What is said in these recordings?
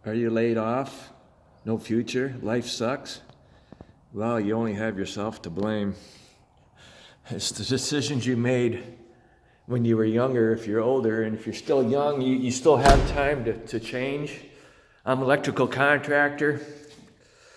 Are you laid off? No future? Life sucks? Well, you only have yourself to blame. It's the decisions you made when you were younger. If you're older, and if you're still young, you still have time to change. I'm an electrical contractor.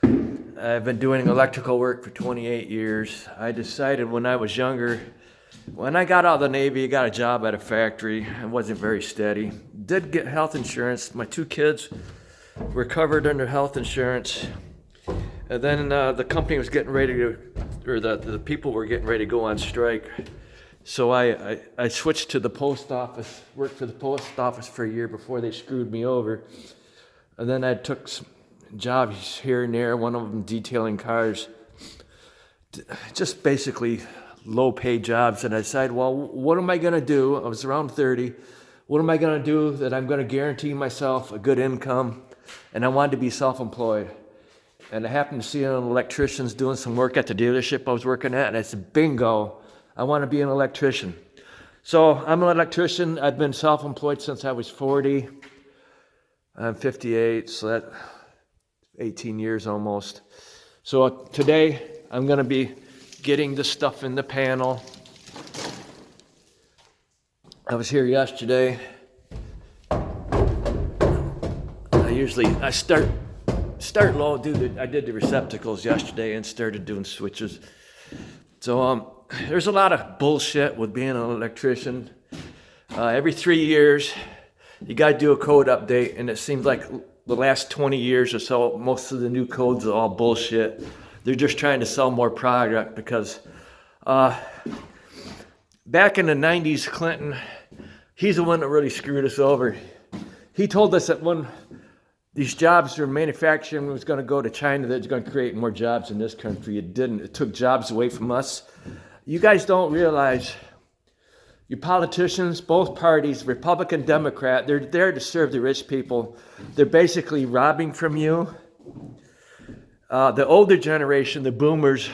I've been doing electrical work for 28 years. I decided when I was younger, when I got out of the Navy, I got a job at a factory. I wasn't very steady. Did get health insurance. My two kids were covered under health insurance. And then the company was getting ready to, or the people were getting ready to go on strike. So I switched to the post office, worked for the post office for a year before they screwed me over. And then I took some jobs here and there, one of them detailing cars. Just basically low-paid jobs. And I decided, well, what am I going to do? I was around 30. What am I going to do that I'm going to guarantee myself a good income? And I wanted to be self-employed. And I happened to see an electrician doing some work at the dealership I was working at. And I said, bingo, I want to be an electrician. So I'm an electrician. I've been self-employed since I was 40. I'm 58, so that's 18 years almost. So today I'm going to be getting the stuff in the panel. I was here yesterday. I start low. I did the receptacles yesterday and started doing switches. So there's a lot of bullshit with being an electrician. Every 3 years, you got to do a code update, and it seems like the last 20 years or so, most of the new codes are all bullshit. They're just trying to sell more product because back in the 90s, Clinton, he's the one that really screwed us over. He told us that when these jobs for manufacturing was going to go to China, that it's going to create more jobs in this country. It didn't. It took jobs away from us. You guys don't realize, you politicians, both parties, Republican, Democrat, they're there to serve the rich people. They're basically robbing from you. The older generation, the boomers,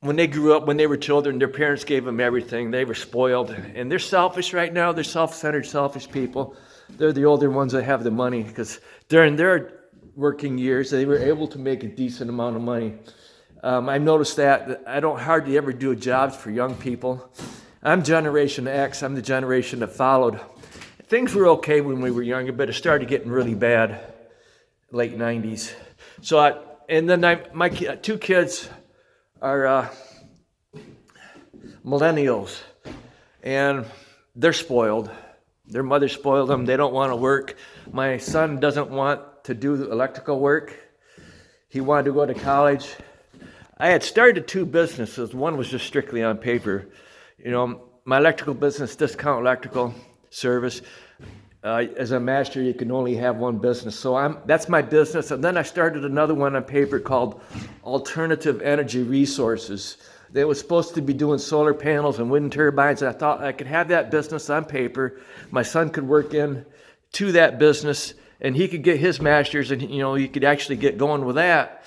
when they grew up, when they were children, their parents gave them everything. They were spoiled. And they're selfish right now. They're self-centered, selfish people. They're the older ones that have the money because during their working years, they were able to make a decent amount of money. I've noticed that I don't hardly ever do jobs for young people. I'm Generation X. I'm the generation that followed. Things were okay when we were younger, but it started getting really bad, late 90s. So, my two kids are millennials, and they're spoiled. Their mother spoiled them. They don't want to work. My son doesn't want to do electrical work. He wanted to go to college. I had started two businesses. One was just strictly on paper. You know, my electrical business, Discount Electrical Service. As a master, you can only have one business. So that's my business. And then I started another one on paper called Alternative Energy Resources. They were supposed to be doing solar panels and wind turbines. And I thought I could have that business on paper. My son could work in to that business, and he could get his master's, and he could actually get going with that.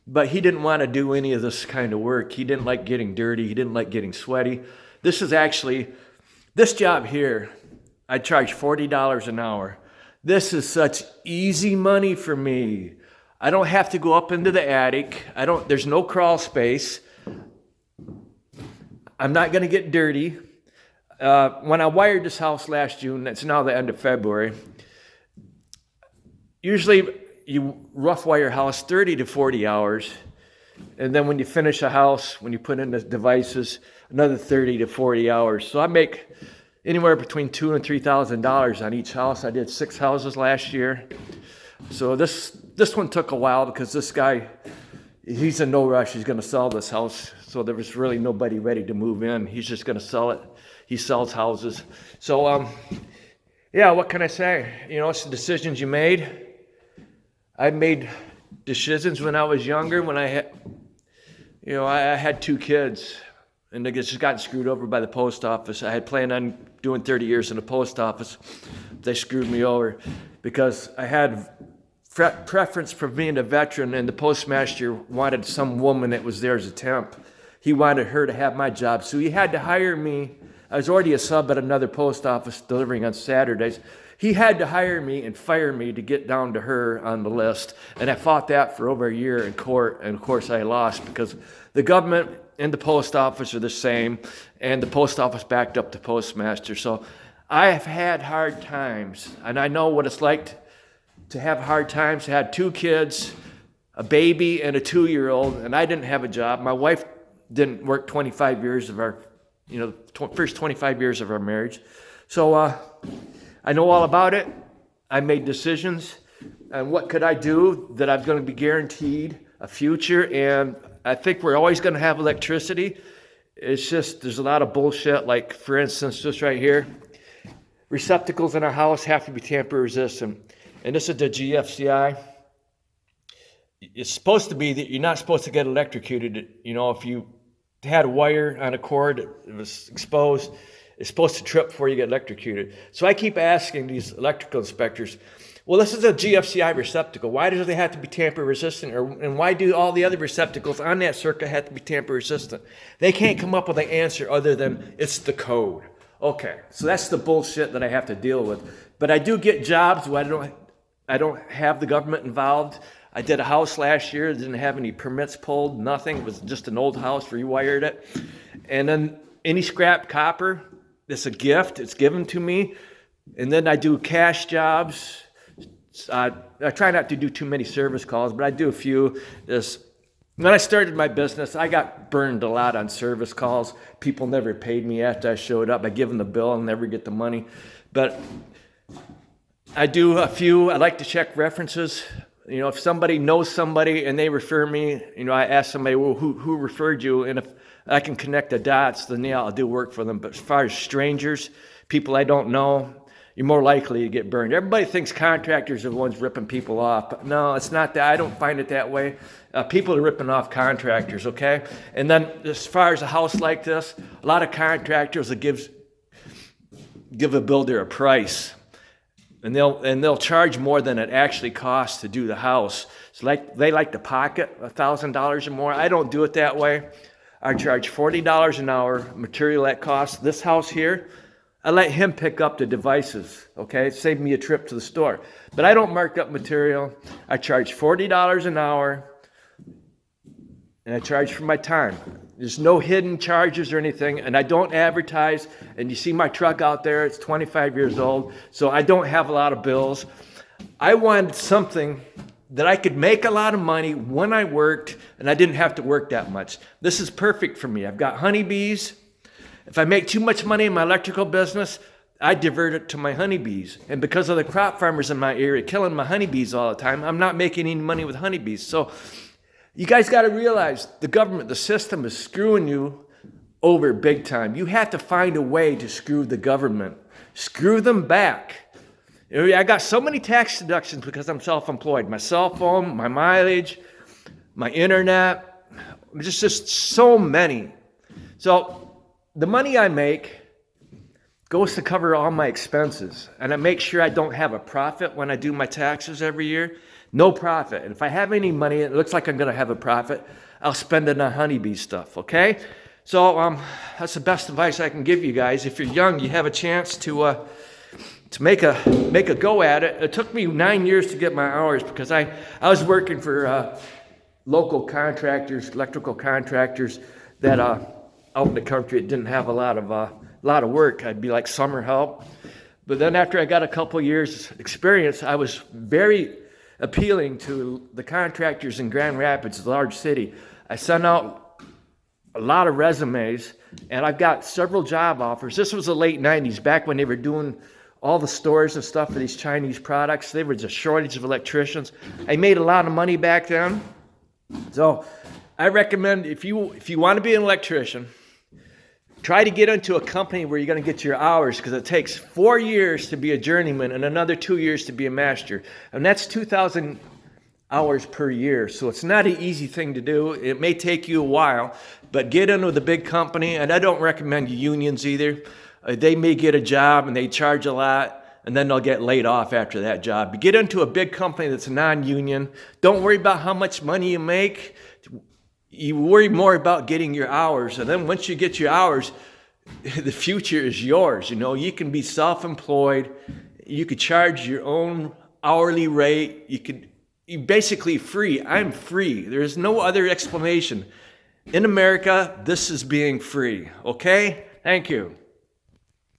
But he didn't want to do any of this kind of work. He didn't like getting dirty. He didn't like getting sweaty. This job here, I charge $40 an hour. This is such easy money for me. I don't have to go up into the attic. There's no crawl space. I'm not going to get dirty. When I wired this house last June, it's now the end of February. Usually you rough wire a house 30 to 40 hours. And then when you finish a house, when you put in the devices, another 30 to 40 hours. So I make anywhere between $2,000 and $3,000 on each house. I did 6 houses last year. So this one took a while because this guy, he's in no rush. He's going to sell this house. So there was really nobody ready to move in. He's just going to sell it. He sells houses. So, what can I say? It's the decisions you made. I made decisions when I was younger, when I had 2 kids, and they just got screwed over by the post office. I had planned on doing 30 years in the post office. They screwed me over because I had preference for being a veteran, and the postmaster wanted some woman that was there as a temp. He wanted her to have my job, so he had to hire me. I was already a sub at another post office delivering on Saturdays. He had to hire me and fire me to get down to her on the list. And I fought that for over a year in court. And of course I lost because the government and the post office are the same. And the post office backed up the postmaster. So I have had hard times. And I know what it's like to have hard times. I had 2 kids, a baby and a 2-year-old. And I didn't have a job. My wife didn't work 25 years of our, first 25 years of our marriage. So I know all about it. I made decisions. And what could I do that I'm going to be guaranteed a future? And I think we're always going to have electricity. It's just, there's a lot of bullshit. Like, for instance, just right here, receptacles in our house have to be tamper resistant. And this is the GFCI. It's supposed to be that you're not supposed to get electrocuted. If you had a wire on a cord that was exposed, it's supposed to trip before you get electrocuted. So I keep asking these electrical inspectors, well, this is a GFCI receptacle. Why does it have to be tamper resistant? And why do all the other receptacles on that circuit have to be tamper resistant? They can't come up with an answer other than it's the code. Okay, so that's the bullshit that I have to deal with. But I do get jobs where I don't have the government involved. I did a house last year, didn't have any permits pulled, nothing. It was just an old house, rewired it. And then any scrap copper, it's a gift, it's given to me. And then I do cash jobs. I try not to do too many service calls, but I do a few. When I started my business, I got burned a lot on service calls. People never paid me after I showed up. I give them the bill and never get the money. But I do a few. I like to check references. If somebody knows somebody and they refer me, I ask somebody, well, who referred you? And if I can connect the dots, then yeah, I'll do work for them. But as far as strangers, people I don't know, you're more likely to get burned. Everybody thinks contractors are the ones ripping people off. But no, it's not that. I don't find it that way. People are ripping off contractors, okay? And then as far as a house like this, a lot of contractors will give a builder a price. And they'll charge more than it actually costs to do the house. So they like to pocket $1,000 or more. I don't do it that way. I charge $40 an hour material that costs. This house here, I let him pick up the devices, okay? Save me a trip to the store. But I don't mark up material. I charge $40 an hour, and I charge for my time. There's no hidden charges or anything, and I don't advertise. And you see my truck out there, it's 25 years old, so I don't have a lot of bills. I wanted something that I could make a lot of money when I worked, and I didn't have to work that much. This is perfect for me. I've got honeybees. If I make too much money in my electrical business, I divert it to my honeybees. And because of the crop farmers in my area killing my honeybees all the time, I'm not making any money with honeybees. So you guys got to realize the government, the system is screwing you over big time. You have to find a way to screw the government. Screw them back. I got so many tax deductions because I'm self-employed. My cell phone, my mileage, my internet, just so many. So the money I make goes to cover all my expenses. And I make sure I don't have a profit when I do my taxes every year. No profit. And if I have any money, it looks like I'm going to have a profit, I'll spend it on honeybee stuff, okay? So that's the best advice I can give you guys. If you're young, you have a chance to make a go at it. It took me 9 years to get my hours because I was working for local contractors, electrical contractors that out in the country, it didn't have a lot of work. I'd be like summer help. But then after I got a couple years experience, I was very appealing to the contractors in Grand Rapids, a large city. I sent out a lot of resumes, and I've got several job offers. This was the late 90s, back when they were doing all the stores and stuff for these Chinese products. There was a shortage of electricians. I made a lot of money back then. So I recommend if you want to be an electrician, try to get into a company where you're going to get your hours, because it takes 4 years to be a journeyman and another 2 years to be a master. And that's 2,000 hours per year. So it's not an easy thing to do. It may take you a while, but get in with a big company. And I don't recommend unions either. They may get a job and they charge a lot, and then they'll get laid off after that job. But get into a big company that's non-union. Don't worry about how much money you make. You worry more about getting your hours. And then once you get your hours, the future is yours. You can be self-employed. You could charge your own hourly rate. You're basically free. I'm free. There's no other explanation. In America, this is being free. Okay? Thank you.